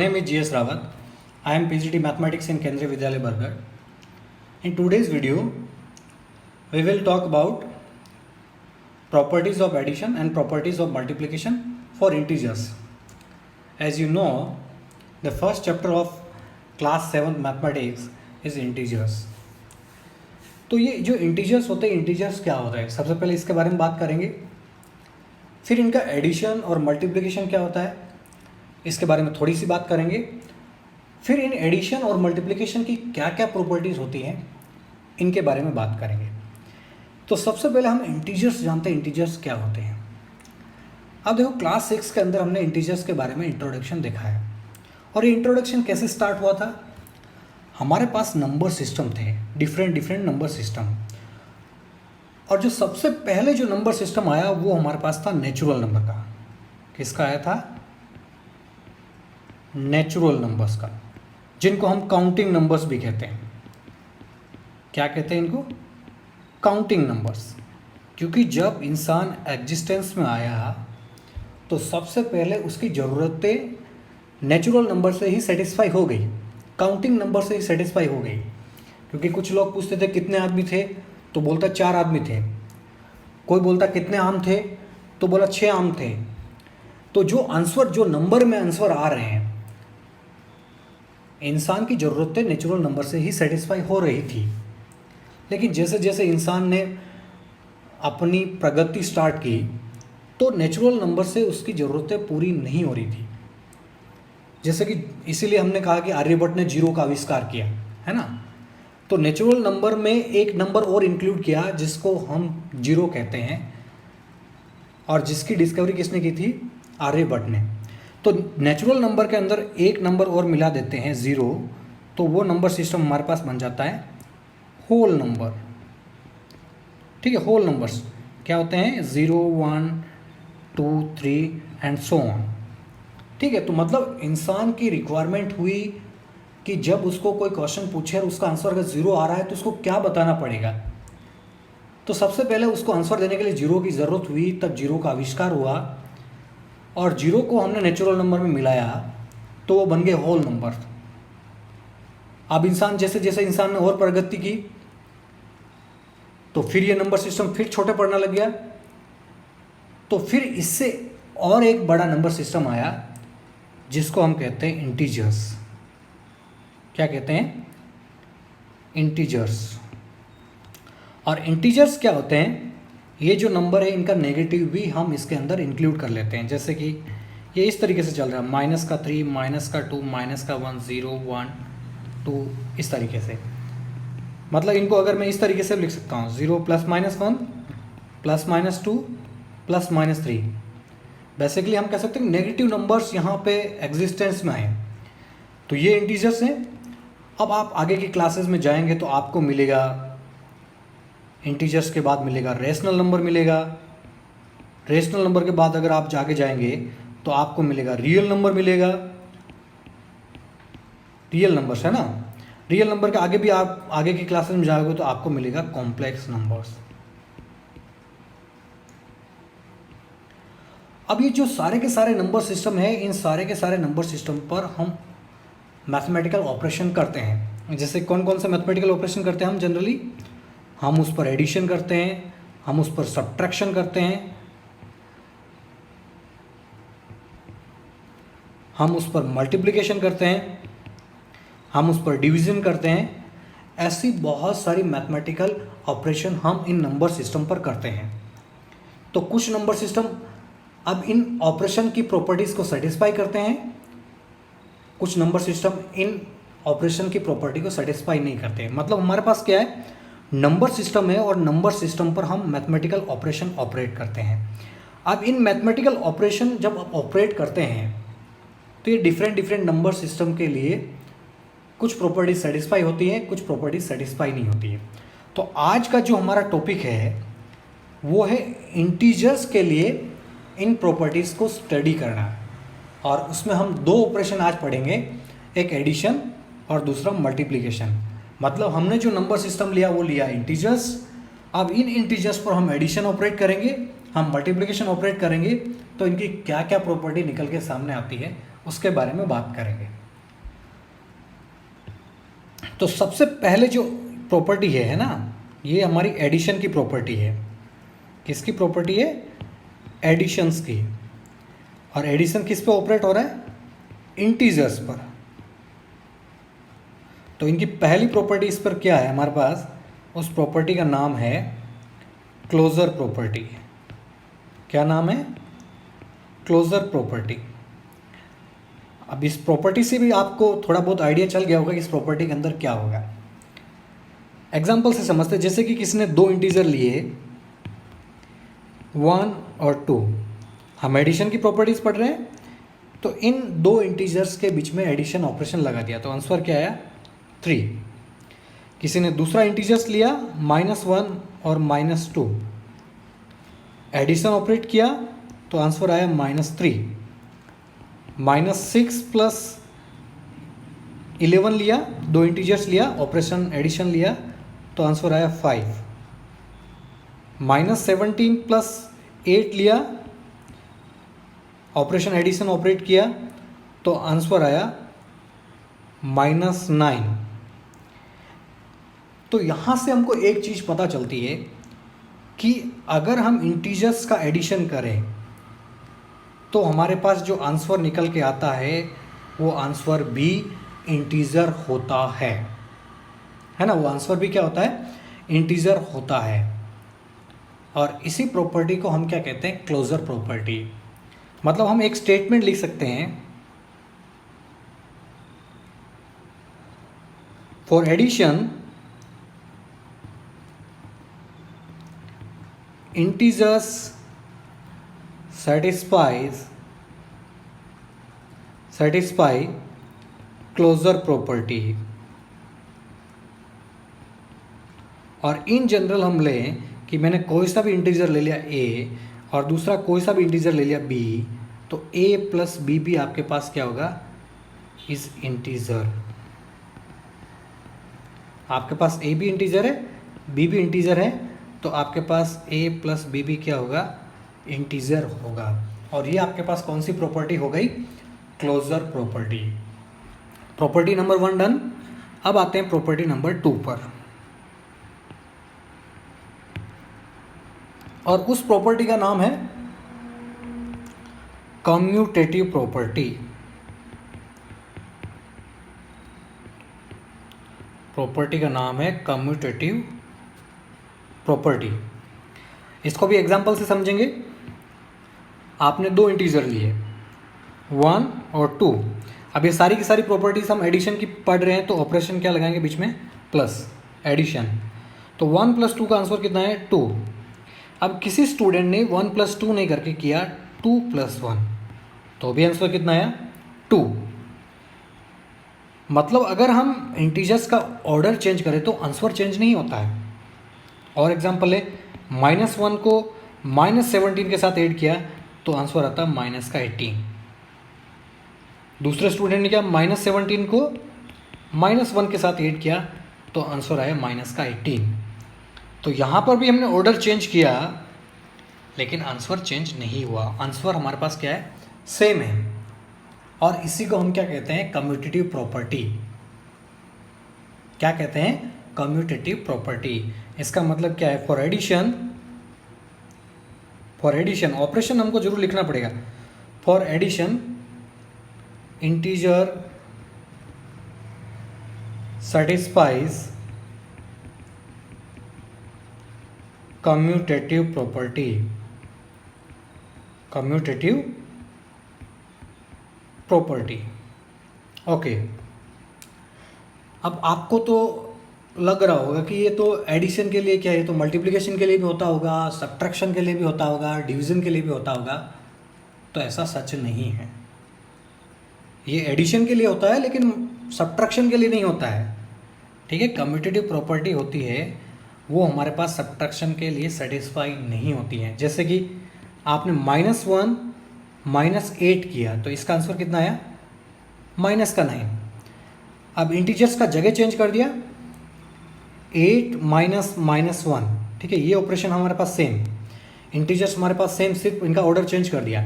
My name is G.S. Rawat. I am PGT Mathematics in Kendriya Vidyalaya Bargarh. In today's video, we will talk about properties of addition and properties of multiplication for integers. As you know, the first chapter of class 7th mathematics is integers. तो ये जो integers होते हैं, integers क्या होता है, सबसे पहले इसके बारे में बात करेंगे. फिर इनका एडिशन और मल्टीप्लिकेशन क्या होता है, इसके बारे में थोड़ी सी बात करेंगे. फिर इन एडिशन और मल्टीप्लिकेशन की क्या क्या प्रॉपर्टीज़ होती हैं, इनके बारे में बात करेंगे. तो सबसे पहले हम इंटीजर्स जानते हैं, इंटीजर्स क्या होते हैं. अब देखो, क्लास 6 के अंदर हमने इंटीजर्स के बारे में इंट्रोडक्शन देखा है. और ये इंट्रोडक्शन कैसे स्टार्ट हुआ था. हमारे पास नंबर सिस्टम थे, डिफरेंट नंबर सिस्टम. और जो सबसे पहले जो नंबर सिस्टम आया वो हमारे पास था नेचुरल नंबर का. किसका आया था? नेचुरल नंबर्स का, जिनको हम काउंटिंग नंबर्स भी कहते हैं. क्या कहते हैं इनको? Counting numbers. क्योंकि जब इंसान एग्जिस्टेंस में आया तो सबसे पहले उसकी ज़रूरतें नेचुरल नंबर से ही सेटिस्फाई हो गई, काउंटिंग नंबर से ही सेटिस्फाई हो गई. क्योंकि कुछ लोग पूछते थे कितने आदमी थे, तो बोलता 4 आदमी थे. कोई बोलता कितने आम थे, तो बोला 6 आम थे. तो जो आंसर, जो नंबर में आंसर आ रहे हैं, इंसान की ज़रूरतें नेचुरल नंबर से ही सेटिस्फाई हो रही थी. लेकिन जैसे जैसे इंसान ने अपनी प्रगति स्टार्ट की तो नेचुरल नंबर से उसकी ज़रूरतें पूरी नहीं हो रही थी. जैसे कि इसीलिए हमने कहा कि आर्यभट्ट ने जीरो का आविष्कार किया, है ना. तो नेचुरल नंबर में एक नंबर और इंक्लूड किया जिसको हम जीरो कहते हैं, और जिसकी डिस्कवरी किसने की थी? आर्यभट्ट ने. तो नेचुरल नंबर के अंदर एक नंबर और मिला देते हैं, ज़ीरो, तो वो नंबर सिस्टम हमारे पास बन जाता है होल नंबर. ठीक है, होल नंबर्स क्या होते हैं? 0, 1, 2, 3 एंड सो ऑन. ठीक है. तो मतलब इंसान की रिक्वायरमेंट हुई कि जब उसको कोई क्वेश्चन पूछे और उसका आंसर अगर ज़ीरो आ रहा है तो उसको क्या बताना पड़ेगा. तो सबसे पहले उसको आंसर देने के लिए जीरो की ज़रूरत हुई, तब जीरो का आविष्कार हुआ. और जीरो को हमने नेचुरल नंबर में मिलाया तो वो बन गए होल नंबर. अब इंसान जैसे जैसे इंसान ने और प्रगति की तो फिर ये नंबर सिस्टम फिर छोटे पड़ने लग गया. तो फिर इससे और एक बड़ा नंबर सिस्टम आया जिसको हम कहते हैं इंटीजर्स. क्या कहते हैं? इंटीजर्स. और इंटीजर्स क्या होते हैं? ये जो नंबर है इनका नेगेटिव भी हम इसके अंदर इंक्लूड कर लेते हैं. जैसे कि ये इस तरीके से चल रहा है, -3, -2, -1, 0, 1, 2, इस तरीके से. मतलब इनको अगर मैं इस तरीके से लिख सकता हूँ, 0 + -1 + -2 + -3. बेसिकली हम कह सकते हैं नेगेटिव नंबर्स यहाँ पे एग्जिस्टेंस में आए तो ये इंटीजर्स हैं. अब आप आगे की क्लासेस में जाएंगे तो आपको मिलेगा, इंटीजर्स के बाद मिलेगा रेशनल नंबर मिलेगा. रेशनल नंबर के बाद अगर आप आगे जाएंगे तो आपको मिलेगा रियल नंबर मिलेगा. रियल नंबर्स है ना. रियल नंबर के आगे भी आप आगे की क्लासेस में जाओगे तो आपको मिलेगा कॉम्प्लेक्स नंबर्स. अब ये जो सारे के सारे नंबर सिस्टम है, इन सारे के सारे नंबर सिस्टम पर हम मैथमेटिकल ऑपरेशन करते हैं. जैसे कौन कौन से मैथमेटिकल ऑपरेशन करते हैं हम जनरली? हम उस पर एडिशन करते हैं, हम उस पर सब्ट्रैक्शन करते हैं, हम उस पर मल्टीप्लिकेशन करते हैं, हम उस पर डिवीज़न करते हैं. ऐसी बहुत सारी मैथमेटिकल ऑपरेशन हम इन नंबर सिस्टम पर करते हैं. तो कुछ नंबर सिस्टम अब इन ऑपरेशन की प्रॉपर्टीज़ को सेटिस्फाई करते हैं, कुछ नंबर सिस्टम इन ऑपरेशन की प्रॉपर्टी को सेटिस्फाई नहीं करते हैं. मतलब हमारे पास क्या है? नंबर सिस्टम है और नंबर सिस्टम पर हम मैथमेटिकल ऑपरेशन ऑपरेट करते हैं. अब इन मैथमेटिकल ऑपरेशन जब आप ऑपरेट करते हैं तो ये डिफरेंट नंबर सिस्टम के लिए कुछ प्रॉपर्टीज सेटिस्फाई होती है, कुछ प्रॉपर्टीज सेटिस्फाई नहीं होती है. तो आज का जो हमारा टॉपिक है वो है इंटीजर्स के लिए इन प्रॉपर्टीज़ को स्टडी करना. और उसमें हम 2 ऑपरेशन आज पढ़ेंगे, एक एडिशन और दूसरा मल्टीप्लिकेशन. मतलब हमने जो नंबर सिस्टम लिया वो लिया इंटीजर्स. अब इन इंटीजर्स पर हम एडिशन ऑपरेट करेंगे, हम मल्टीप्लिकेशन ऑपरेट करेंगे, तो इनकी क्या क्या प्रॉपर्टी निकल के सामने आती है उसके बारे में बात करेंगे। तो सबसे पहले जो प्रॉपर्टी है ना, ये हमारी एडिशन की प्रॉपर्टी है। किसकी प्रॉपर्टी है? एडिशंस की। और एडिशन किस पे ऑपरेट हो रहा है? इंटीजर्स पर। तो इनकी पहली प्रॉपर्टी इस पर क्या है हमारे पास? उस प्रॉपर्टी का नाम है क्लोजर प्रॉपर्टी। क्या नाम है? Closure property. अब इस प्रॉपर्टी से भी आपको थोड़ा बहुत आइडिया चल गया होगा कि इस प्रॉपर्टी के अंदर क्या होगा। एग्जाम्पल से समझते हैं। जैसे कि किसी ने दो इंटीजर लिए 1 और 2, हम एडिशन की प्रॉपर्टीज पढ़ रहे हैं, तो इन दो इंटीजर्स के बीच में एडिशन ऑपरेशन लगा दिया तो आंसर क्या आया? 3। किसी ने दूसरा इंटीजर्स लिया -1 और -2, एडिशन ऑपरेट किया तो आंसर आया -3। -6 प्लस 11 लिया, दो इंटीजर्स लिया, ऑपरेशन एडिशन लिया तो आंसर आया 5। -17 प्लस 8 लिया, ऑपरेशन एडिशन ऑपरेट किया तो आंसर आया -9। तो यहाँ से हमको एक चीज़ पता चलती है कि अगर हम इंटीजर्स का एडिशन करें तो हमारे पास जो आंसर निकल के आता है वो आंसर भी इंटीजर होता है ना? वो आंसर भी क्या होता है? इंटीजर होता है। और इसी प्रॉपर्टी को हम क्या कहते हैं? Closure property. मतलब हम एक स्टेटमेंट लिख सकते हैं, for addition integers satisfy closure property। और इन जनरल हम लें कि मैंने कोई सा भी इंटीजर ले लिया a और दूसरा कोई सा भी इंटीजर ले लिया b, तो a प्लस b भी आपके पास क्या होगा? Is integer. आपके पास a भी इंटीजर है, b भी इंटीजर है, तो आपके पास a प्लस b भी क्या होगा? इंटीजर होगा। और ये आपके पास कौन सी प्रॉपर्टी हो गई? Closure property. Property number 1 done. अब आते हैं प्रॉपर्टी नंबर 2 पर। और उस प्रॉपर्टी का नाम है कम्यूटेटिव प्रॉपर्टी। प्रॉपर्टी का नाम है कम्यूटेटिव प्रॉपर्टी। इसको भी एग्जांपल से समझेंगे। आपने दो इंटीजर लिए 1 और 2। अब ये सारी की सारी प्रॉपर्टीज हम एडिशन की पढ़ रहे हैं, तो ऑपरेशन क्या लगाएंगे बीच में? Plus, addition. तो 1 + 2 का आंसर कितना है? 2। अब किसी स्टूडेंट ने 1 + 2 नहीं करके किया 2 + 1, तो भी आंसर कितना आया? 2। मतलब अगर हम इंटीजर्स का ऑर्डर चेंज करें तो आंसर चेंज नहीं होता है। और एग्जांपल है, -1 को -17 के साथ ऐड किया तो आंसर आता है -18। दूसरे स्टूडेंट ने क्या? -17 को -1 के साथ ऐड किया तो आंसर आया -18। तो यहाँ पर भी हमने ऑर्डर चेंज किया लेकिन आंसर चेंज नहीं हुआ। आंसर हमारे पास क्या है? सेम है। और इसी को हम क्या कहते हैं? Commutative property. क्या कहते हैं? Commutative property. इसका मतलब क्या है? फॉर एडिशन ऑपरेशन हमको जरूर लिखना पड़ेगा। For addition integer satisfies commutative property. Commutative property. Okay. अब आपको तो लग रहा होगा कि ये तो एडिशन के लिए क्या है, तो मल्टीप्लिकेशन के लिए भी होता होगा, सब्ट्रैक्शन के लिए भी होता होगा, डिवीजन के लिए भी होता होगा। तो ऐसा सच नहीं है। ये एडिशन के लिए होता है लेकिन सब्ट्रैक्शन के लिए नहीं होता है। ठीक है, कम्यूटेटिव प्रॉपर्टी होती है वो हमारे पास सब्ट्रैक्शन के लिए सेटिस्फाई नहीं होती है। जैसे कि आपने -1 -8 किया तो इसका आंसर कितना आया? -9। अब इंटीजर्स का जगह चेंज कर दिया 8 -1। ठीक है, ये ऑपरेशन हमारे पास सेम, इंटीजर्स हमारे पास सेम, सिर्फ इनका ऑर्डर चेंज कर दिया।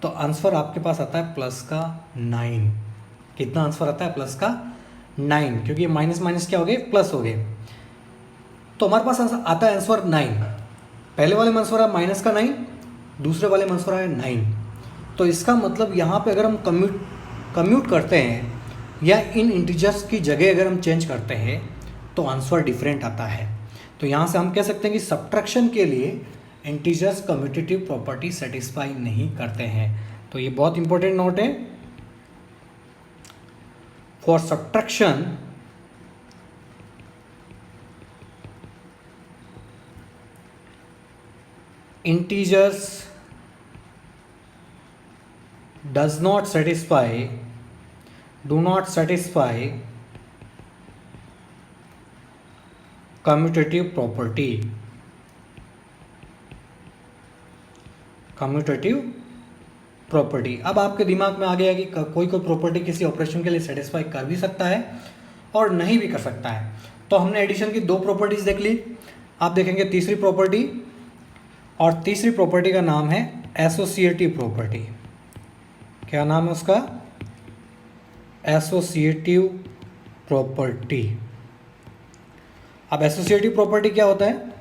तो आंसर आपके पास आता है प्लस का 9। कितना आंसर आता है? प्लस का 9, क्योंकि ये माइनस माइनस क्या हो गए? प्लस हो गए। तो हमारे पास आता है आंसर 9। पहले वाले में आंसर है माइनस का 9, दूसरे वाले में आंसर है 9। तो इसका मतलब यहाँ पे अगर हम कम्यूट करते हैं या इन इंटीजर्स की जगह अगर हम चेंज करते हैं तो आंसर डिफरेंट आता है। तो यहाँ से हम कह सकते हैं कि सब्ट्रैक्शन के लिए इंटीजर्स कम्यूटेटिव प्रॉपर्टी सेटिस्फाई नहीं करते हैं। तो ये बहुत इंपॉर्टेंट नोट है। For subtraction integers do not satisfy commutative property। अब आपके दिमाग में आ गया कि कोई प्रॉपर्टी किसी ऑपरेशन के लिए सेटिस्फाई कर भी सकता है और नहीं भी कर सकता है। तो हमने एडिशन की 2 प्रॉपर्टीज देख ली। आप देखेंगे तीसरी प्रॉपर्टी, और तीसरी प्रॉपर्टी का नाम है एसोसिएटिव प्रॉपर्टी। क्या नाम है उसका? Associative property. अब एसोसिएटिव प्रॉपर्टी क्या होता है?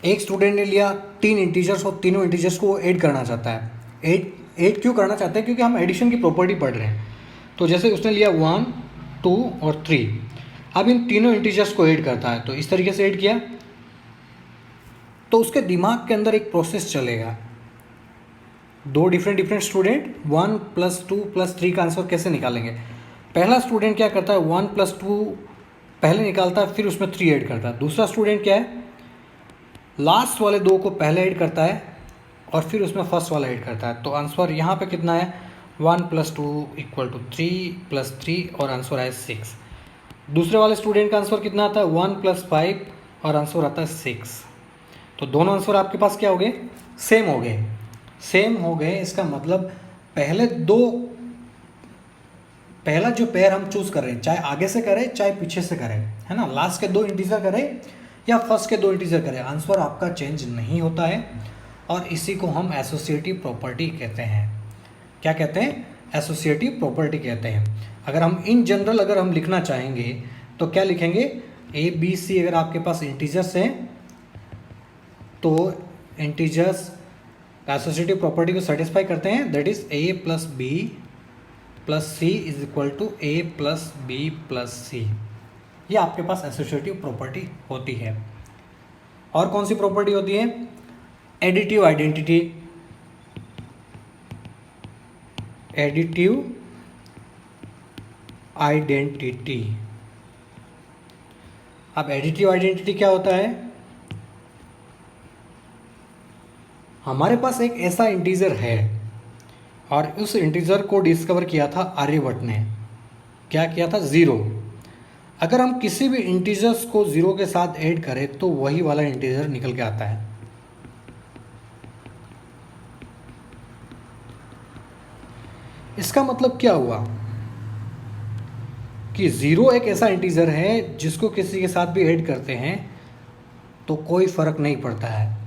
एक स्टूडेंट ने लिया 3 इंटीजर्स और तीनों इंटीजर्स को ऐड करना चाहता है। ऐड क्यों करना चाहते हैं? क्योंकि हम एडिशन की प्रॉपर्टी पढ़ रहे हैं। तो जैसे उसने लिया 1, 2 और 3। अब इन तीनों इंटीजर्स को ऐड करता है। तो इस तरीके से ऐड किया तो उसके दिमाग के अंदर एक प्रोसेस चलेगा। 2 डिफरेंट स्टूडेंट 1 + 2 + 3 का आंसर कैसे निकालेंगे? पहला स्टूडेंट क्या करता है? 1 + 2 पहले निकालता है, फिर उसमें 3 ऐड करता है। दूसरा स्टूडेंट क्या है? लास्ट वाले 2 को पहले ऐड करता है और फिर उसमें फर्स्ट वाला ऐड करता है। तो आंसर यहाँ पे कितना है? 1 + 2 = 3 + 3 और आंसर है 6। दूसरे वाले स्टूडेंट का आंसर कितना आता है? 1 + 5 और आंसर आता है 6। तो दोनों आंसर आपके पास क्या हो गए? सेम हो गए। इसका मतलब पहला जो पेयर हम चूज कर रहे हैं, चाहे आगे से करें चाहे पीछे से करें, है ना, लास्ट के 2 इंटीजर करें या फर्स्ट के 2 इंटीजर करें, आंसर आपका चेंज नहीं होता है। और इसी को हम एसोसिएटिव प्रॉपर्टी कहते हैं। क्या कहते हैं? एसोसिएटिव प्रॉपर्टी कहते हैं। अगर हम इन जनरल अगर हम लिखना चाहेंगे तो क्या लिखेंगे? A, B, C अगर आपके पास इंटीजर्स हैं तो इंटीजर्स एसोसिएटिव प्रॉपर्टी को सेटिस्फाई करते हैं। That is A + B + C = A + B + C। ये आपके पास एसोसिएटिव प्रॉपर्टी होती है। और कौन सी प्रॉपर्टी होती है? Additive identity. अब एडिटिव आइडेंटिटी क्या होता है? हमारे पास एक ऐसा इंटीजर है और उस इंटीजर को डिस्कवर किया था आर्यभट्ट ने। क्या किया था? 0। अगर हम किसी भी इंटीजर्स को 0 के साथ ऐड करें तो वही वाला इंटीजर निकल के आता है। इसका मतलब क्या हुआ कि 0 एक ऐसा इंटीजर है जिसको किसी के साथ भी ऐड करते हैं तो कोई फर्क नहीं पड़ता है।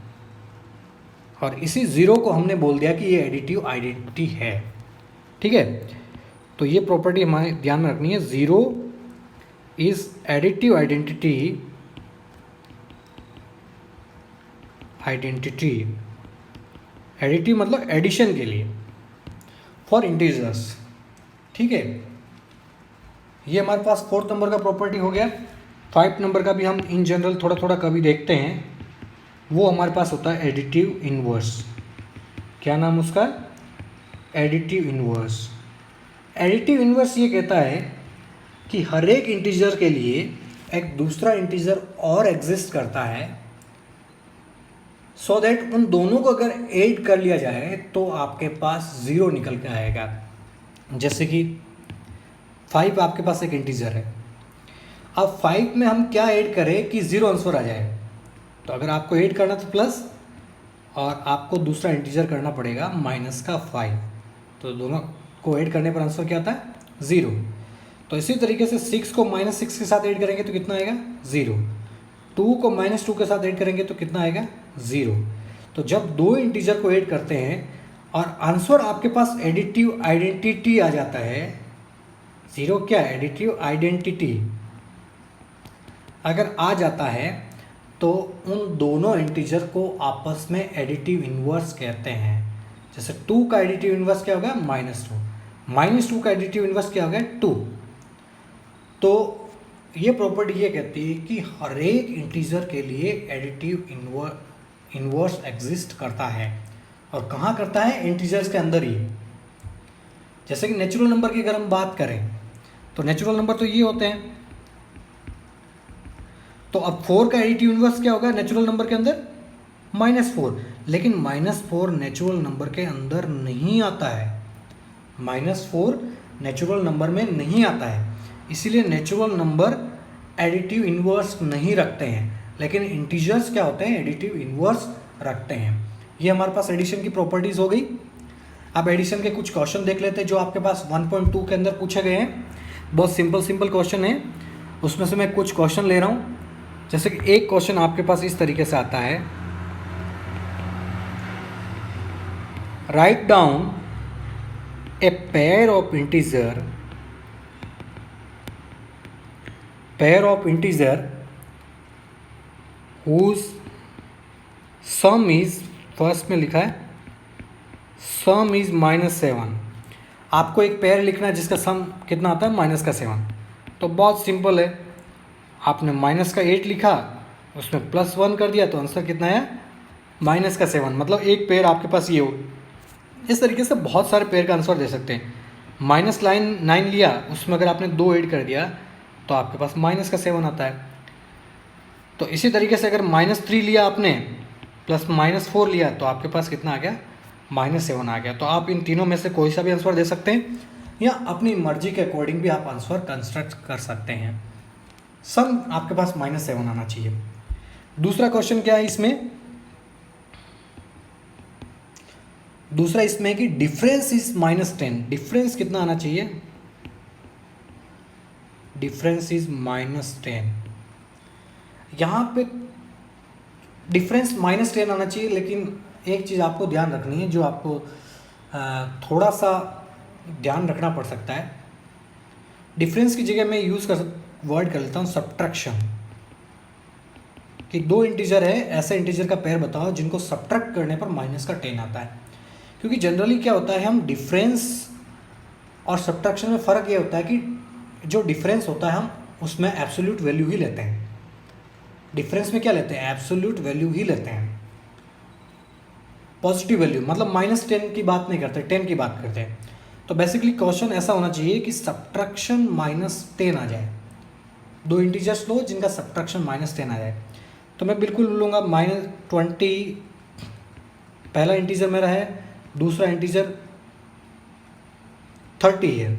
और इसी 0 को हमने बोल दिया कि ये एडिटिव आइडेंटिटी है। ठीक है, तो ये प्रॉपर्टी हमारे ध्यान में रखनी है। 0 इज एडिटिव आइडेंटिटी एडिटिव मतलब एडिशन के लिए फॉर इंटीजर्स। ठीक है, ये हमारे पास 4th नंबर का प्रॉपर्टी हो गया। 5 नंबर का भी हम इन जनरल थोड़ा थोड़ा कभी देखते हैं। वो हमारे पास होता है एडिटिव इन्वर्स। क्या नाम उसका? Additive inverse. एडिटिव इन्वर्स ये कहता है कि हर एक इंटीजर के लिए एक दूसरा इंटीजर और एग्जिस्ट करता है, सो दैट उन दोनों को अगर ऐड कर लिया जाए तो आपके पास 0 निकल के आएगा। जैसे कि 5 आपके पास एक इंटीजर है। अब 5 में हम क्या ऐड करें कि 0 आंसर आ जाए? तो अगर आपको ऐड करना तो प्लस और आपको दूसरा इंटीजर करना पड़ेगा -5। तो दोनों को ऐड करने पर आंसर क्या आता है? 0। तो इसी तरीके से 6 को -6 के साथ ऐड करेंगे तो कितना आएगा? 0। 2 को -2 के साथ ऐड करेंगे तो कितना आएगा? 0। तो जब दो इंटीजर को ऐड करते हैं और आंसर आपके पास एडिटिव आइडेंटिटी आ जाता है, ज़ीरो क्या है, एडिटिव आइडेंटिटी अगर आ जाता है तो उन दोनों इंटीजर को आपस में एडिटिव इन्वर्स कहते हैं। जैसे 2 का एडिटिव इन्वर्स क्या होगा, -2, -2 का एडिटिव इन्वर्स क्या होगा, 2। तो ये प्रॉपर्टी ये कहती है कि हर एक इंटीजर के लिए एडिटिव इन्वर्स एग्जिस्ट करता है। और कहाँ करता है, इंटीजर्स के अंदर ही। जैसे कि नेचुरल नंबर की अगर हम बात करें तो नेचुरल नंबर तो ये होते हैं, तो अब 4 का एडिटिव इन्वर्स क्या होगा नेचुरल नंबर के अंदर, -4। लेकिन -4 नेचुरल नंबर के अंदर नहीं आता है, -4 नेचुरल नंबर में नहीं आता है, इसीलिए नेचुरल नंबर एडिटिव इन्वर्स नहीं रखते हैं। लेकिन इंटीजर्स क्या होते हैं, एडिटिव इन्वर्स रखते हैं। ये हमारे पास एडिशन की प्रॉपर्टीज़ हो गई। अब एडिशन के कुछ क्वेश्चन देख लेते हैं जो आपके पास 1.2 के अंदर पूछे गए हैं। बहुत सिंपल क्वेश्चन है, उसमें से मैं कुछ क्वेश्चन ले रहा हूँ। जैसे कि एक क्वेश्चन आपके पास इस तरीके से आता है, write down a pair of integer whose sum is, first में लिखा है सम इज -7। आपको एक पेयर लिखना है जिसका सम कितना आता है, -7। तो बहुत सिंपल है, आपने -8 लिखा, उसमें +1 कर दिया, तो आंसर कितना है, -7। मतलब एक पेयर आपके पास ये हो। इस तरीके से बहुत सारे पेयर का आंसर दे सकते हैं। -9 लिया, उसमें अगर आपने 2 ऐड कर दिया तो आपके पास -7 आता है। तो इसी तरीके से अगर -3 लिया आपने प्लस -4 लिया तो आपके पास कितना आ गया, -7 आ गया। तो आप इन तीनों में से कोई सा भी आंसर दे सकते हैं या अपनी मर्जी के अकॉर्डिंग भी आप आंसर कंस्ट्रक्ट कर सकते हैं। सम आपके पास -7 आना चाहिए। दूसरा क्वेश्चन क्या है इसमें, दूसरा इसमें है कि डिफरेंस इज -10। डिफरेंस कितना आना चाहिए, डिफरेंस इज -10। यहाँ पे डिफरेंस -10 आना चाहिए, लेकिन एक चीज़ आपको ध्यान रखनी है जो आपको थोड़ा सा ध्यान रखना पड़ सकता है। डिफरेंस की जगह मैं यूज़ वर्ड कर लेता हूँ सब्ट्रैक्शन, कि दो इंटीजर है, ऐसे इंटीजर का पेयर बताओ जिनको सब्ट्रैक्ट करने पर -10 आता है। क्योंकि जनरली क्या होता है, हम डिफरेंस और सब्ट्रैक्शन में फ़र्क ये होता है कि जो डिफरेंस होता है हम उसमें एब्सोल्यूट वैल्यू ही लेते हैं। डिफरेंस में क्या लेते हैं, एब्सोल्यूट वैल्यू ही लेते हैं, पॉजिटिव वैल्यू, मतलब -10 की बात नहीं करते, 10 की बात करते हैं। तो बेसिकली क्वेश्चन ऐसा होना चाहिए कि सब्ट्रैक्शन -10 आ जाए। दो इंटीजर्स लो जिनका सब्ट्रैक्शन -10 आ जाए। तो मैं बिल्कुल लूँगा -20, पहला इंटीजर मेरा है, दूसरा इंटीजर 30 है।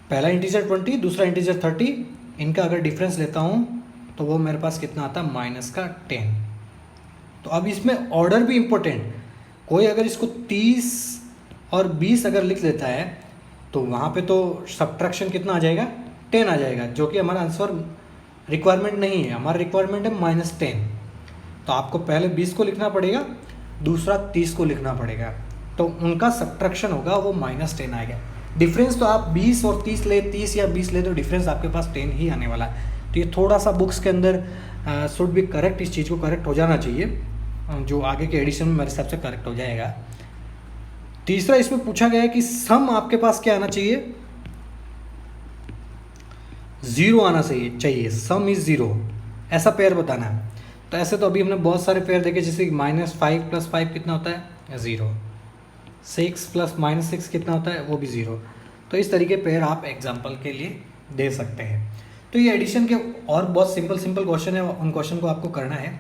पहला इंटीजर 20, दूसरा इंटीजर 30, इनका अगर डिफरेंस लेता हूँ तो वो मेरे पास कितना आता है, -10। तो अब इसमें ऑर्डर भी इम्पोर्टेंट, कोई अगर इसको 30 और 20 अगर लिख लेता है तो वहाँ पे तो सब्ट्रैक्शन कितना आ जाएगा, 10 आ जाएगा, जो कि हमारा आंसर रिक्वायरमेंट नहीं है। हमारा रिक्वायरमेंट है -10। तो आपको पहले 20 को लिखना पड़ेगा, दूसरा 30 को लिखना पड़ेगा, तो उनका सब्ट्रैक्शन होगा वो -10 आएगा। डिफरेंस तो आप 20 और 30 ले, 30 या 20 ले, तो डिफरेंस आपके पास 10 ही आने वाला है। तो ये थोड़ा सा बुक्स के अंदर शुड भी करेक्ट, इस चीज़ को करेक्ट हो जाना चाहिए, जो आगे के एडिशन में मेरे हिसाब से करेक्ट हो जाएगा। तीसरा इसमें पूछा गया है कि सम आपके पास क्या आना चाहिए, 0 आना चाहिए, सम इज 0, ऐसा पेयर बताना है। तो ऐसे तो अभी हमने बहुत सारे पेयर देखे, जैसे -5 + 5 कितना होता है, 0, 6 + -6 कितना होता है, वो भी 0। तो इस तरीके पेयर आप एग्जाम्पल के लिए दे सकते हैं। तो ये एडिशन के और बहुत सिंपल क्वेश्चन है, उन क्वेश्चन को आपको करना है।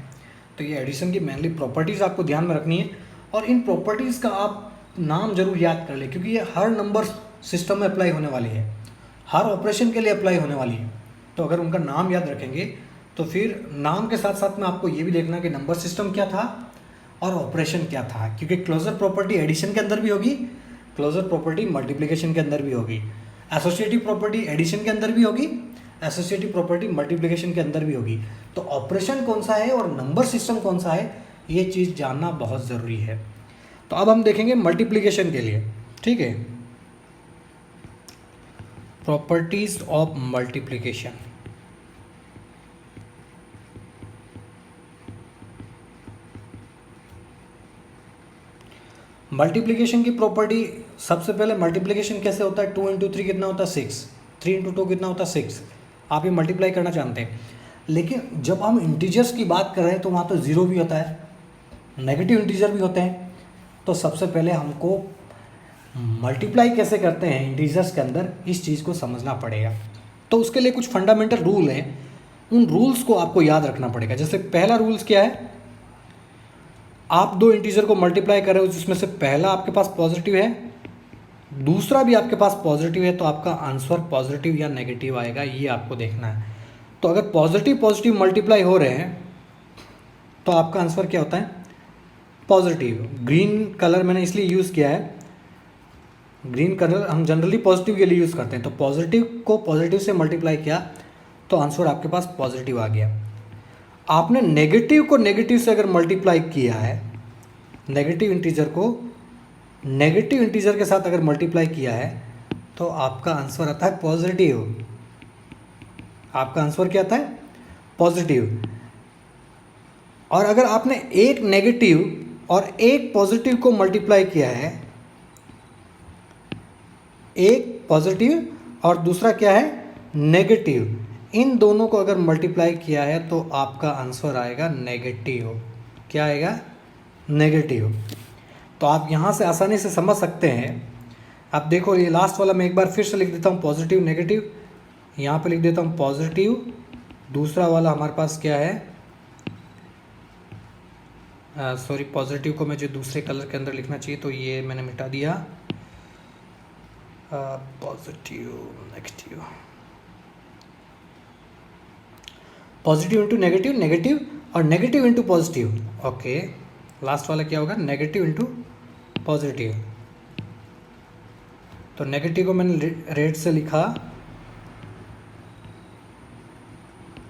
तो ये एडिशन की मेनली प्रॉपर्टीज़ आपको ध्यान में रखनी है, और इन प्रॉपर्टीज़ का आप नाम जरूर याद कर ले, क्योंकि ये हर नंबर सिस्टम में अप्लाई होने वाली है, हर ऑपरेशन के लिए अप्लाई होने वाली है। तो अगर उनका नाम याद रखेंगे तो फिर नाम के साथ साथ में आपको ये भी देखना कि नंबर सिस्टम क्या था और ऑपरेशन क्या था, क्योंकि क्लोजर प्रॉपर्टी एडिशन के अंदर भी होगी, क्लोजर प्रॉपर्टी मल्टीप्लिकेशन के अंदर भी होगी, एसोसिएटिव प्रॉपर्टी एडिशन के अंदर भी होगी, एसोसिएटिव प्रॉपर्टी मल्टीप्लिकेशन के अंदर भी होगी। तो ऑपरेशन कौन सा है और नंबर सिस्टम कौन सा है, ये चीज़ जानना बहुत ज़रूरी है। तो अब हम देखेंगे मल्टीप्लिकेशन के लिए, ठीक है, प्रॉपर्टीज ऑफ मल्टीप्लिकेशन। मल्टीप्लिकेशन की प्रॉपर्टी, सबसे पहले मल्टीप्लिकेशन कैसे होता है, 2 इंटू 3 कितना होता है 6, 3 इंटू 2 कितना होता है 6। आप ये मल्टीप्लाई करना जानते हैं, लेकिन जब हम इंटीजर्स की बात कर रहे हैं तो वहाँ तो ज़ीरो भी होता है, नेगेटिव इंटीजर भी होते हैं। तो सबसे पहले हमको मल्टीप्लाई कैसे करते हैं इंटीजर्स के अंदर, इस चीज़ को समझना पड़ेगा। तो उसके लिए कुछ फंडामेंटल रूल हैं, उन रूल्स को आपको याद रखना पड़ेगा। जैसे पहला रूल्स क्या है, आप दो इंटीजर को मल्टीप्लाई कर रहे हो जिसमें से पहला आपके पास पॉजिटिव है, दूसरा भी आपके पास पॉजिटिव है, तो आपका आंसर पॉजिटिव या नेगेटिव आएगा, ये आपको देखना है। तो अगर पॉजिटिव पॉजिटिव मल्टीप्लाई हो रहे हैं तो आपका आंसर क्या होता है, पॉजिटिव। ग्रीन कलर मैंने इसलिए यूज़ किया है, ग्रीन कलर हम जनरली पॉजिटिव के लिए यूज़ करते हैं। तो पॉजिटिव को पॉजिटिव से मल्टीप्लाई किया तो आंसर आपके पास पॉजिटिव आ गया। आपने नेगेटिव को नेगेटिव से अगर मल्टीप्लाई किया है, नेगेटिव इंटीजर को नेगेटिव इंटीजर के साथ अगर मल्टीप्लाई किया है तो आपका आंसर आता है पॉजिटिव। आपका आंसर क्या आता है, पॉजिटिव। और अगर आपने एक नेगेटिव और एक पॉजिटिव को मल्टीप्लाई किया है, एक पॉजिटिव और दूसरा क्या है, नेगेटिव, इन दोनों को अगर मल्टीप्लाई किया है तो आपका आंसर आएगा नेगेटिव। क्या आएगा, नेगेटिव। तो आप यहाँ से आसानी से समझ सकते हैं। आप देखो ये लास्ट वाला मैं एक बार फिर से लिख देता हूँ, पॉजिटिव नेगेटिव, यहाँ पे लिख देता हूँ पॉजिटिव, दूसरा वाला हमारे पास क्या है, सॉरी पॉजिटिव को मुझे दूसरे कलर के अंदर लिखना चाहिए तो ये मैंने मिटा दिया, positive negative, positive into negative, negative और negative into positive. Okay, last वाला क्या होगा, नेगेटिव इंटू पॉजिटिव। तो नेगेटिव को मैंने रेड से लिखा,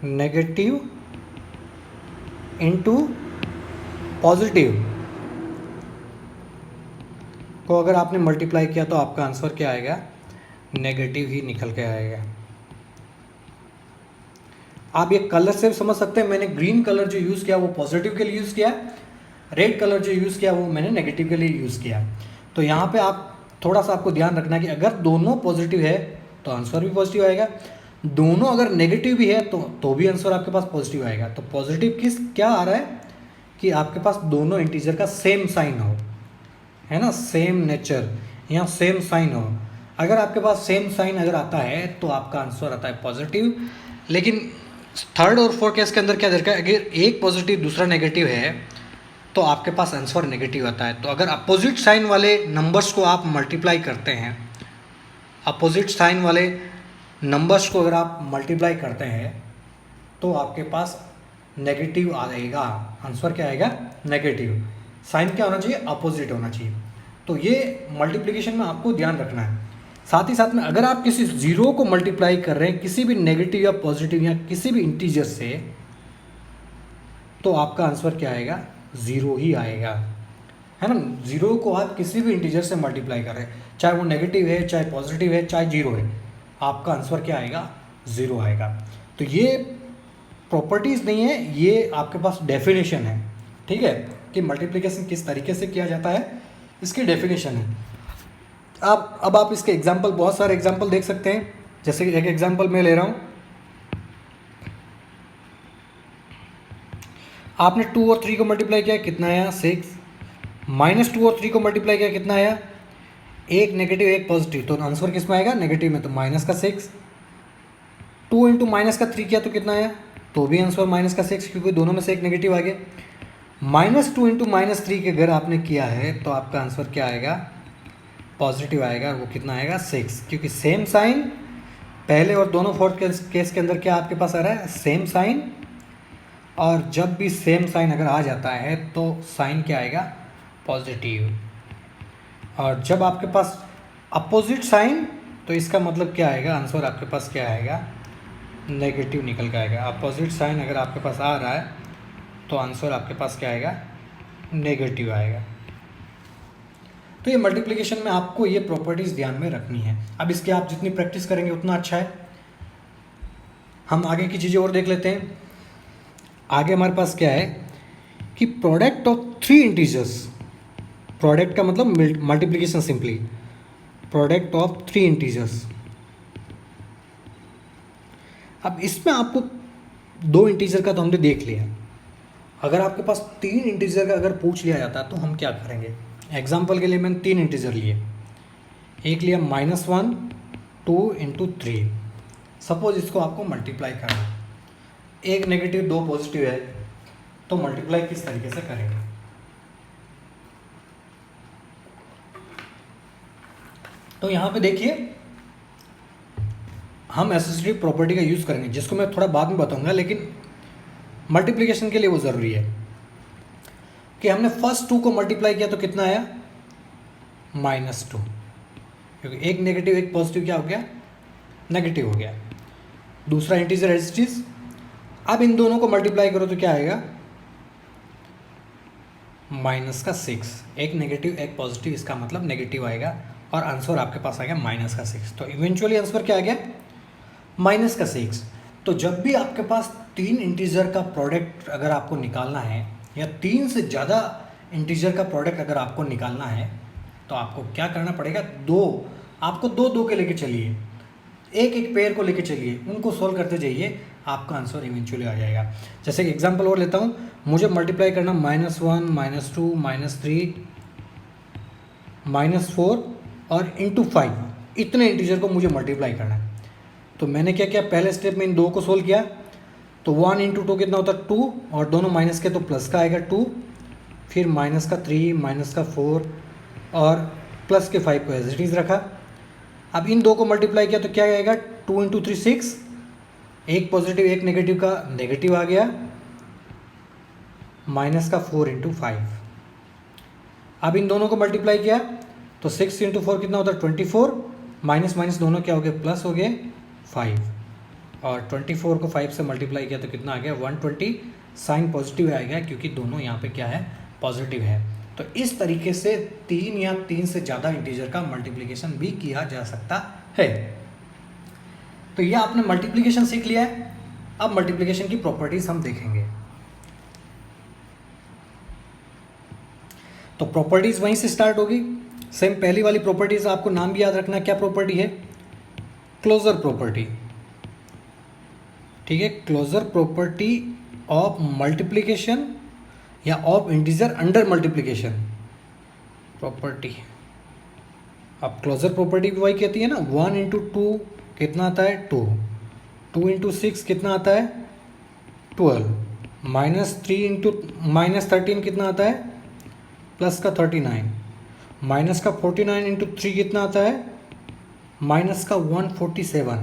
नेगेटिव इंटू पॉजिटिव को अगर आपने मल्टीप्लाई किया तो आपका आंसर क्या आएगा, नेगेटिव ही निकल के आएगा। आप ये कलर से समझ सकते हैं, मैंने ग्रीन कलर जो यूज़ किया वो पॉजिटिव के लिए यूज़ किया, रेड कलर जो यूज़ किया वो मैंने नेगेटिव के लिए यूज़ किया। तो यहाँ पे आप थोड़ा सा आपको ध्यान रखना कि अगर दोनों पॉजिटिव है तो आंसर भी पॉजिटिव आएगा, दोनों अगर नेगेटिव भी है तो भी आंसर आपके पास पॉजिटिव आएगा। तो पॉजिटिव किस क्या आ रहा है कि आपके पास दोनों इंटीजर का सेम साइन हो, है ना, सेम नेचर या सेम साइन हो। अगर आपके पास सेम साइन अगर आता है तो आपका आंसर आता है पॉजिटिव। लेकिन थर्ड और फोर्थ केस के अंदर क्या देखा है, अगर एक पॉजिटिव दूसरा नेगेटिव है तो आपके पास आंसर नेगेटिव आता है। तो अगर अपोजिट साइन वाले नंबर्स को आप मल्टीप्लाई करते हैं, अपोजिट साइन वाले नंबर्स को अगर आप मल्टीप्लाई करते हैं तो आपके पास नेगेटिव आएगा, आंसर क्या आएगा, नेगेटिव। साइन क्या होना चाहिए, अपोजिट होना चाहिए। तो ये मल्टीप्लिकेशन में आपको ध्यान रखना है। साथ ही साथ में अगर आप किसी ज़ीरो को मल्टीप्लाई कर रहे हैं किसी भी नेगेटिव या पॉजिटिव या किसी भी इंटीजर से, तो आपका आंसर क्या आएगा, ज़ीरो ही आएगा, है ना। ज़ीरो को आप किसी भी इंटीजर से मल्टीप्लाई कर रहे हैं, चाहे वो नेगेटिव है, चाहे पॉजिटिव है, चाहे जीरो है, आपका आंसर क्या आएगा, ज़ीरो आएगा। तो ये प्रॉपर्टीज़ नहीं है, ये आपके पास डेफिनेशन है, ठीक है, कि मल्टीप्लिकेशन किस तरीके से किया जाता है, इसकी डेफिनेशन है। अब आप इसके एग्जाम्पल, बहुत सारे एग्जाम्पल देख सकते हैं। जैसे एक एग्जाम्पल मैं ले रहा हूँ, आपने 2 और 3 को मल्टीप्लाई किया, कितना आया, 6। -2 और 3 को मल्टीप्लाई किया, कितना आया, एक नेगेटिव एक पॉजिटिव, तो आंसर किस में आएगा, नेगेटिव में, तो -6। 2 इंटू -3 किया तो कितना आया, तो भी आंसर -6, क्योंकि दोनों में से एक नेगेटिव आ गया। -2 इंटू -3 के अगर आपने किया है तो आपका आंसर क्या आएगा, पॉजिटिव आएगा। वो कितना आएगा, 6, क्योंकि सेम साइन, पहले और दोनों फोर्थ केस के अंदर क्या आपके पास आ रहा है, सेम साइन। और जब भी सेम साइन अगर आ जाता है तो साइन क्या आएगा, पॉजिटिव। और जब आपके पास अपोजिट साइन, तो इसका मतलब क्या आएगा, आंसर आपके पास क्या आएगा, नेगेटिव निकल के आएगा। अपोजिट साइन अगर आपके पास आ रहा है तो आंसर आपके पास क्या आएगा, नेगेटिव आएगा। तो ये मल्टीप्लिकेशन में आपको ये प्रॉपर्टीज़ ध्यान में रखनी है। अब इसके आप जितनी प्रैक्टिस करेंगे उतना अच्छा है। हम आगे की चीज़ें और देख लेते हैं। आगे हमारे पास क्या है कि प्रोडक्ट ऑफ 3 इंटीजर्स, प्रोडक्ट का मतलब multiplication simply, product of 3 integers. अब इसमें आपको 2 इंटीजर का तो हमने देख लिया। अगर आपके पास 3 इंटीजर का अगर पूछ लिया जाता तो हम क्या करेंगे। एग्जाम्पल के लिए मैंने 3 इंटीजर लिए, एक लिया -1 2 इंटू 3। सपोज इसको आपको मल्टीप्लाई करना है, एक नेगेटिव 2 पॉजिटिव है, तो मल्टीप्लाई किस तरीके से करेंगे। तो यहाँ पे देखिए हम एसोसिएटिव प्रॉपर्टी का यूज़ करेंगे, जिसको मैं थोड़ा बाद में बताऊंगा, लेकिन मल्टीप्लिकेशन के लिए वो ज़रूरी है कि हमने फर्स्ट 2 को मल्टीप्लाई किया तो कितना आया -2, क्योंकि एक नेगेटिव एक पॉजिटिव क्या हो गया, नेगेटिव हो गया। दूसरा इंटीजर एज इट इज। अब इन दोनों को मल्टीप्लाई करो तो क्या आएगा -6। एक नेगेटिव एक पॉजिटिव, इसका मतलब नेगेटिव आएगा और आंसर आपके पास आ गया -6। तो इवेंचुअली आंसर क्या आ गया -6। तो जब भी आपके पास 3 इंटीजर का प्रोडक्ट अगर आपको निकालना है या 3 से ज़्यादा इंटीजर का प्रोडक्ट अगर आपको निकालना है तो आपको क्या करना पड़ेगा, आपको दो के लेके चलिए, एक पेयर को लेके चलिए, उनको सोल्व करते जाइए, आपका आंसर इवेंचुअली आ जाएगा। जैसे एग्जांपल और लेता हूँ, मुझे मल्टीप्लाई करना -1 -2 -3 -4 और इंटू 5, इतने इंटीजर को मुझे मल्टीप्लाई करना है। तो मैंने क्या किया, पहले स्टेप में इन 2 को सोल्व किया, तो 1 इंटू 2 कितना होता है 2, और दोनों माइनस के तो प्लस का आएगा 2, फिर -3 -4 और प्लस के 5 को एज इट इज़ रखा। अब इन 2 को मल्टीप्लाई किया तो क्या आएगा 2 इंटू 3 6, एक पॉजिटिव एक नेगेटिव का नेगेटिव आ गया, -4 इंटू 5। अब इन दोनों को मल्टीप्लाई किया तो 6 इंटू 4 कितना होता है 24, माइनस माइनस दोनों क्या हो गए प्लस हो गए 5, और 24 को 5 से मल्टीप्लाई किया तो कितना आ गया 120। साइन पॉजिटिव आएगा क्योंकि दोनों यहाँ पे क्या है पॉजिटिव है। तो इस तरीके से 3 या 3 से ज़्यादा इंटीजर का मल्टीप्लिकेशन भी किया जा सकता है। तो ये आपने मल्टीप्लिकेशन सीख लिया है। अब मल्टीप्लिकेशन की प्रॉपर्टीज हम देखेंगे। तो प्रॉपर्टीज वहीं से स्टार्ट होगी। सेम पहली वाली प्रॉपर्टीज, आपको नाम भी याद रखना, क्या प्रॉपर्टी है, क्लोजर प्रॉपर्टी। ठीक है, क्लोजर प्रॉपर्टी ऑफ मल्टीप्लिकेशन या of integer under multiplication property. अब क्लोजर प्रॉपर्टी भी वही कहती है ना, 1 इंटू 2 कितना आता है 2, 2 इंटू 6 कितना आता है 12, -3 इंटू -13 कितना आता है प्लस का 39, माइनस का 49 इंटू 3 कितना आता है माइनस का 147।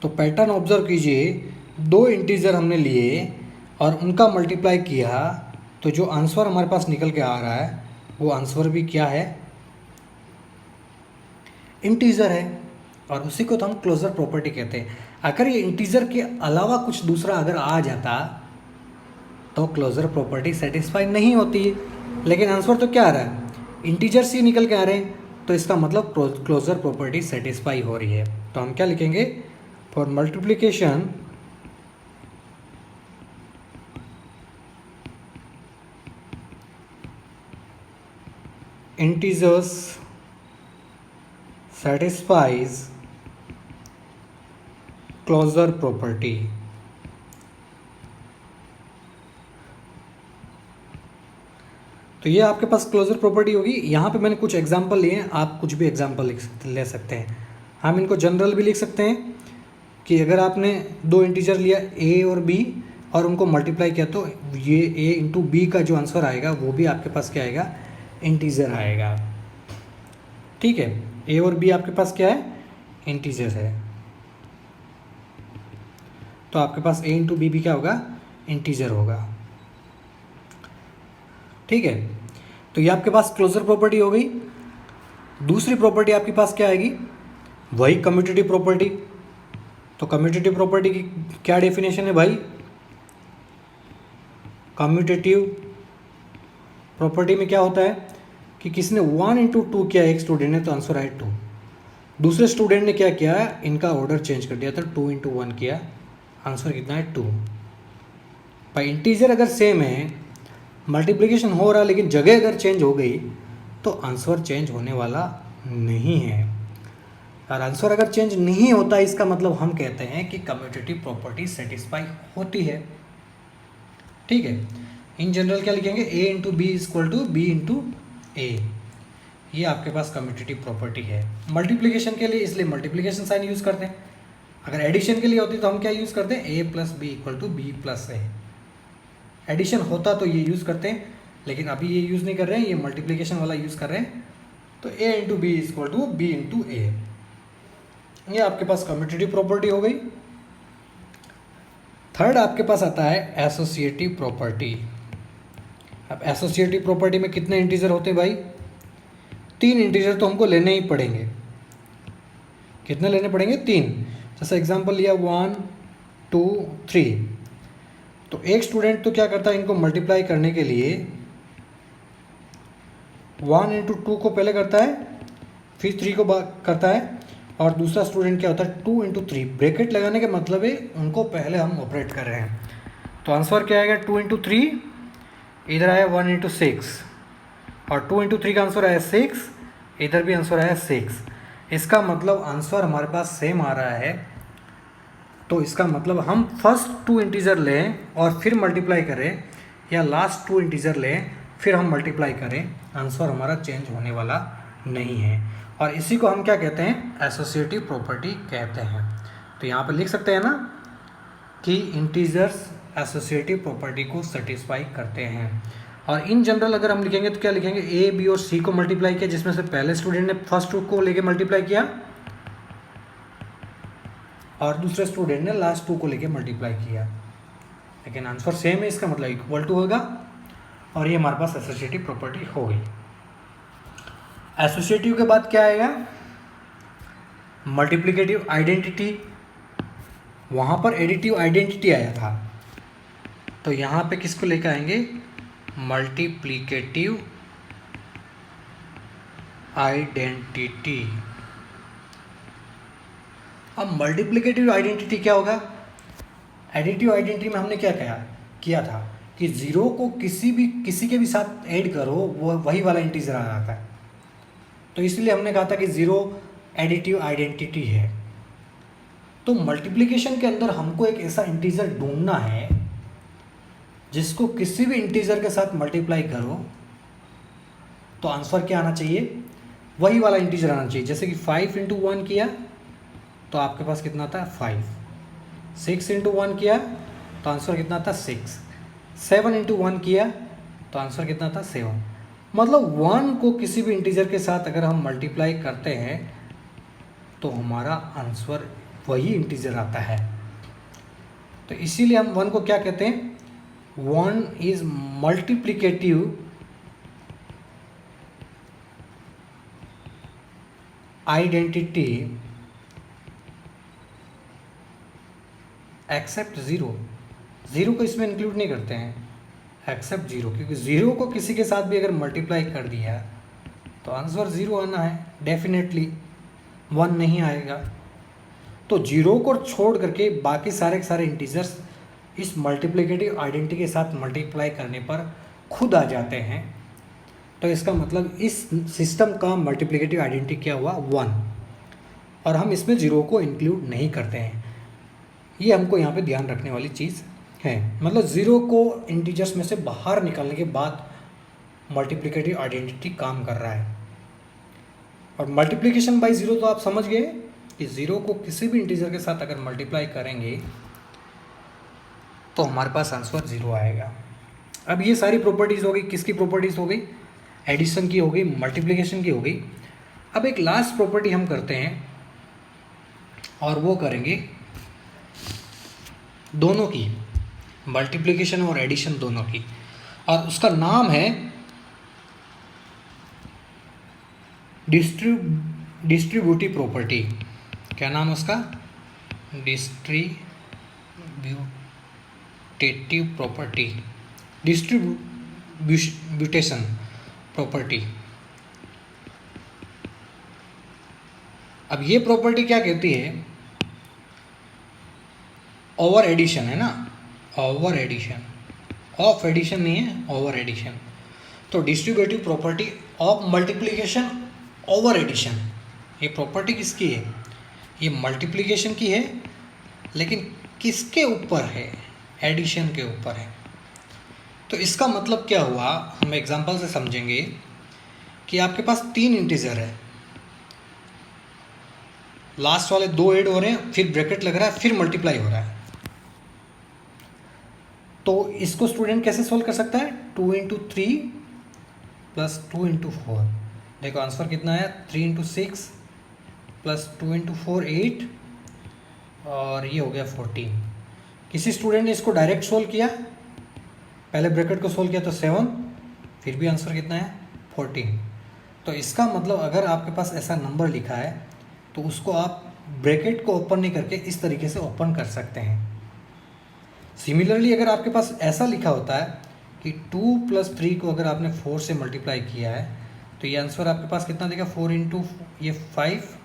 तो पैटर्न ऑब्जर्व कीजिए, 2 इंटीजर हमने लिए और उनका मल्टीप्लाई किया तो जो आंसर हमारे पास निकल के आ रहा है वो आंसर भी क्या है इंटीजर है, और उसी को तो हम क्लोजर प्रॉपर्टी कहते हैं। अगर ये इंटीजर के अलावा कुछ दूसरा अगर आ जाता तो क्लोजर प्रॉपर्टी सेटिस्फाई नहीं होती, लेकिन आंसर तो क्या आ रहा है इंटीजर से निकल के आ रहे हैं, तो इसका मतलब क्लोजर प्रॉपर्टी सेटिस्फाई हो रही है। तो हम क्या लिखेंगे, for multiplication integers satisfies closure property। तो ये आपके पास क्लोजर प्रॉपर्टी होगी। यहाँ पे मैंने कुछ एग्जांपल लिए हैं, आप कुछ भी एग्जांपल ले सकते हैं। हम इनको जनरल भी लिख सकते हैं कि अगर आपने 2 इंटीजर लिया a और b और उनको मल्टीप्लाई किया तो ये a इंटू बी का जो आंसर आएगा वो भी आपके पास क्या आएगा इंटीजर आएगा। ठीक है, a और b आपके पास क्या है इंटीजर है, तो आपके पास a इंटू बी भी क्या होगा इंटीजर होगा। ठीक है, तो ये आपके पास क्लोजर प्रॉपर्टी हो गई। दूसरी प्रॉपर्टी आपके पास क्या आएगी, वही कम्यूटेटिव प्रॉपर्टी। तो कम्यूटेटिव प्रॉपर्टी की क्या डेफिनेशन है भाई, कम्यूटेटिव प्रॉपर्टी में क्या होता है कि किसी ने 1 इंटू 2 किया एक स्टूडेंट ने तो आंसर आया 2, दूसरे स्टूडेंट ने क्या किया, इनका ऑर्डर चेंज कर दिया था, 2 इंटू 1 किया, आंसर कितना है 2। भाई इंटीजर अगर सेम है, मल्टीप्लिकेशन हो रहा है, लेकिन जगह अगर चेंज हो गई तो आंसर चेंज होने वाला नहीं है। और आंसर अगर चेंज नहीं होता इसका मतलब हम कहते हैं कि कम्यूटेटिव प्रॉपर्टी सेटिस्फाई होती है। ठीक है, इन जनरल क्या लिखेंगे, a into B equal to B into A, ये आपके पास कम्यूटेटिव प्रॉपर्टी है। मल्टीप्लिकेशन के लिए इसलिए मल्टीप्लिकेशन साइन यूज़ करते हैं, अगर एडिशन के लिए होती तो हम क्या यूज़ करते हैं, a plus B equal to B plus A. Addition होता तो ये यूज़ करते हैं, लेकिन अभी ये यूज़ नहीं कर रहे हैं, ये मल्टीप्लिकेशन वाला यूज़ कर रहे हैं, तो a into B equal to B into A, ये आपके पास कम्यूटेटिव प्रॉपर्टी हो गई। थर्ड आपके पास आता है एसोसिएटिव प्रॉपर्टी। अब एसोसिएटिव प्रॉपर्टी में कितने इंटीजर होते हैं भाई, 3 इंटीजर तो हमको लेने ही पड़ेंगे। कितने लेने पड़ेंगे, 3। जैसे एग्जांपल लिया 1 2 3, तो एक स्टूडेंट तो क्या करता है, इनको मल्टीप्लाई करने के लिए 1 इंटू 2 को पहले करता है, फिर 3 को करता है, और दूसरा स्टूडेंट क्या होता है 2 इंटू 3। ब्रैकेट लगाने का मतलब है उनको पहले हम ऑपरेट कर रहे हैं, तो आंसर क्या आएगा 2 इंटू 3, इधर आया 1 इंटू 6, और 2 इंटू 3 का आंसर आया 6, इधर भी आंसर आया 6। इसका मतलब आंसर हमारे पास सेम आ रहा है, तो इसका मतलब हम फर्स्ट 2 इंटीजर लें और फिर मल्टीप्लाई करें, या लास्ट 2 इंटीजर लें फिर हम मल्टीप्लाई करें, आंसर हमारा चेंज होने वाला नहीं है। और इसी को हम क्या कहते हैं, एसोसिएटिव प्रॉपर्टी कहते हैं। तो यहाँ पर लिख सकते हैं ना कि इंटीजर्स एसोसिएटिव प्रॉपर्टी को सेटिस्फाई करते हैं। और इन जनरल अगर हम लिखेंगे तो क्या लिखेंगे, ए बी और सी को मल्टीप्लाई किया, जिसमें से पहले स्टूडेंट ने फर्स्ट 2 को लेके मल्टीप्लाई किया और दूसरे स्टूडेंट ने लास्ट 2 को लेके मल्टीप्लाई किया, लेकिन आंसर सेम है, इसका मतलब इक्वल टू होगा, और ये हमारे पास एसोसिएटिव प्रॉपर्टी हो गई। एसोसिएटिव के बाद क्या आएगा, मल्टीप्लिकेटिव आइडेंटिटी। वहाँ पर एडिटिव आइडेंटिटी आया था, तो यहाँ पे किसको लेकर आएंगे, मल्टीप्लिकेटिव आइडेंटिटी। अब मल्टीप्लिकेटिव आइडेंटिटी क्या होगा, एडिटिव आइडेंटिटी में हमने क्या किया था कि ज़ीरो को किसी के भी साथ ऐड करो वो वही वाला इंटीजर आ जाता है, तो इसलिए हमने कहा था कि ज़ीरो एडिटिव आइडेंटिटी है। तो मल्टीप्लिकेशन के अंदर हमको एक ऐसा इंटीजर ढूंढना है जिसको किसी भी इंटीजर के साथ मल्टीप्लाई करो तो आंसर क्या आना चाहिए, वही वाला इंटीजर आना चाहिए। जैसे कि 5 इंटू 1 किया तो आपके पास कितना आता है 5, 6 इंटू 1 किया तो आंसर कितना था 6, 7 इंटू 1 किया तो आंसर कितना था 7। मतलब 1 को किसी भी इंटीजर के साथ अगर हम मल्टीप्लाई करते हैं तो हमारा आंसर वही इंटीजर आता है। तो इसीलिए हम 1 को क्या कहते हैं, 1 is multiplicative identity except zero. Zero को इसमें इंक्लूड नहीं करते हैं, एक्सेप्ट ज़ीरो, क्योंकि ज़ीरो को किसी के साथ भी अगर मल्टीप्लाई कर दिया तो आंसर ज़ीरो आना है डेफिनेटली, 1 नहीं आएगा। तो जीरो को छोड़ करके बाकी सारे के सारे इंटीजर्स इस मल्टीप्लिकेटिव आइडेंटिटी के साथ मल्टीप्लाई करने पर खुद आ जाते हैं। तो इसका मतलब इस सिस्टम का मल्टीप्लिकेटिव आइडेंटिटी क्या हुआ 1, और हम इसमें ज़ीरो को इंक्लूड नहीं करते हैं। ये हमको यहाँ पे ध्यान रखने वाली चीज़ है। मतलब ज़ीरो को इंटीजर्स में से बाहर निकालने के बाद मल्टीप्लिकेटिव आइडेंटिटी काम कर रहा है। और मल्टीप्लिकेशन बाय ज़ीरो तो आप समझ गए कि ज़ीरो को किसी भी इंटीजर के साथ अगर मल्टीप्लाई करेंगे तो हमारे पास आंसर ज़ीरो आएगा। अब ये सारी प्रॉपर्टीज़ हो गई, किसकी प्रॉपर्टीज़ हो गई, एडिशन की हो गई, मल्टीप्लिकेशन की हो गई। अब एक लास्ट प्रॉपर्टी हम करते हैं और वो करेंगे दोनों की, मल्टीप्लिकेशन और एडिशन दोनों की, और उसका नाम है डिस्ट्रीब्यूटिव प्रॉपर्टी। क्या नाम है उसका, डिस्ट्रीब्यूटिव प्रॉपर्टी। Mutation property. अब ये प्रॉपर्टी क्या कहती है, ओवर एडिशन है ना, ओवर एडिशन, ऑफ एडिशन नहीं है, ओवर एडिशन। तो distributive property of multiplication over addition, ये प्रॉपर्टी किसकी है, ये मल्टीप्लिकेशन की है, लेकिन किसके ऊपर है, एडिशन के ऊपर है। तो इसका मतलब क्या हुआ, हम एग्जांपल से समझेंगे कि आपके पास 3 इंटीजर है, लास्ट वाले 2 ऐड हो रहे हैं, फिर ब्रैकेट लग रहा है, फिर मल्टीप्लाई हो रहा है। तो इसको स्टूडेंट कैसे सोल्व कर सकता है, 2 × 3 प्लस 2 × 4। देखो आंसर कितना है, 3 × 6 प्लस 2 × 4 8, और ये हो गया 14। किसी स्टूडेंट ने इसको डायरेक्ट सोल्व किया, पहले ब्रैकेट को सोल्व किया तो 7, फिर भी आंसर कितना है 14। तो इसका मतलब अगर आपके पास ऐसा नंबर लिखा है तो उसको आप ब्रैकेट को ओपन नहीं करके इस तरीके से ओपन कर सकते हैं। सिमिलरली अगर आपके पास ऐसा लिखा होता है कि 2 + 3 को अगर आपने 4 से मल्टीप्लाई किया है तो ये आंसर आपके पास कितना देगा, 4 × ये 5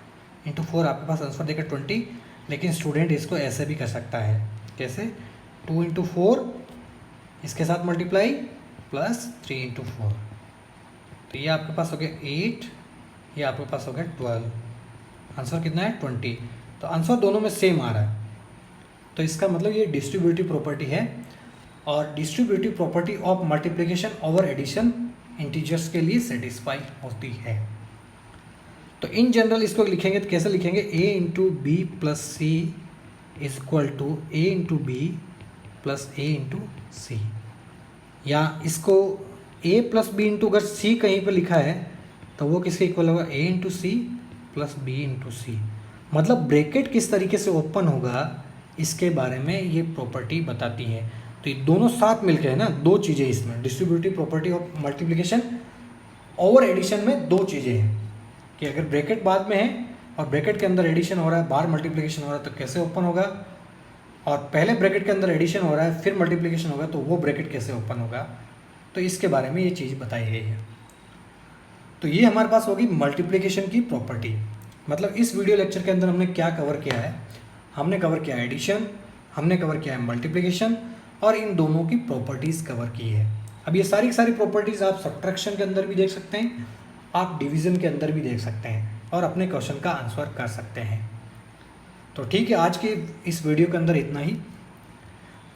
× 4 आपके पास आंसर देगा 20। लेकिन स्टूडेंट इसको ऐसे भी कर सकता है, कैसे, 2 × 4 इसके साथ मल्टीप्लाई प्लस 3 × 4, तो ये आपके पास हो गया 8, ये आपके पास हो गया 12, आंसर कितना है 20। तो आंसर दोनों में सेम आ रहा है, तो इसका मतलब ये डिस्ट्रीब्यूटिव प्रॉपर्टी है। और distributive property of multiplication over addition integers के लिए सेटिस्फाई होती है। तो इन जनरल इसको लिखेंगे तो कैसे लिखेंगे, a × b + c = a × b + a × c, या इसको a + b × अगर c कहीं पर लिखा है तो वो किसके इक्वल होगा, a × c + b × c। मतलब ब्रैकेट किस तरीके से ओपन होगा इसके बारे में ये प्रॉपर्टी बताती है। तो ये दोनों साथ मिलकर है ना, 2 चीज़ें इसमें, distributive property of multiplication over addition में 2 चीज़ें हैं कि अगर ब्रैकेट बाद में है और ब्रैकेट के अंदर एडिशन हो रहा है, बाहर मल्टीप्लिकेशन हो रहा है, तो कैसे ओपन होगा, और पहले ब्रैकेट के अंदर एडिशन हो रहा है फिर मल्टीप्लिकेशन होगा तो वो ब्रैकेट कैसे ओपन होगा। तो इसके बारे में ये चीज़ बताई गई है। तो ये हमारे पास होगी मल्टीप्लिकेशन की प्रॉपर्टी। मतलब इस वीडियो लेक्चर के अंदर हमने क्या कवर किया है, हमने कवर किया है एडिशन, हमने कवर किया है मल्टीप्लिकेशन, और इन दोनों की प्रॉपर्टीज़ कवर की है। अब ये सारी की सारी प्रॉपर्टीज़ आप सब्ट्रैक्शन के अंदर भी देख सकते हैं, आप डिवीज़न के अंदर भी देख सकते हैं, और अपने क्वेश्चन का आंसर कर सकते हैं। तो ठीक है, आज के इस वीडियो के अंदर इतना ही।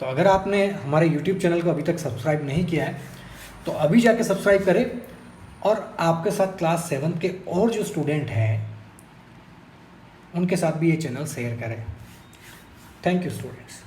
तो अगर आपने हमारे YouTube चैनल को अभी तक सब्सक्राइब नहीं किया है तो अभी जाके सब्सक्राइब करें, और आपके साथ क्लास 7 के और जो स्टूडेंट हैं उनके साथ भी ये चैनल शेयर करें। Thank you students.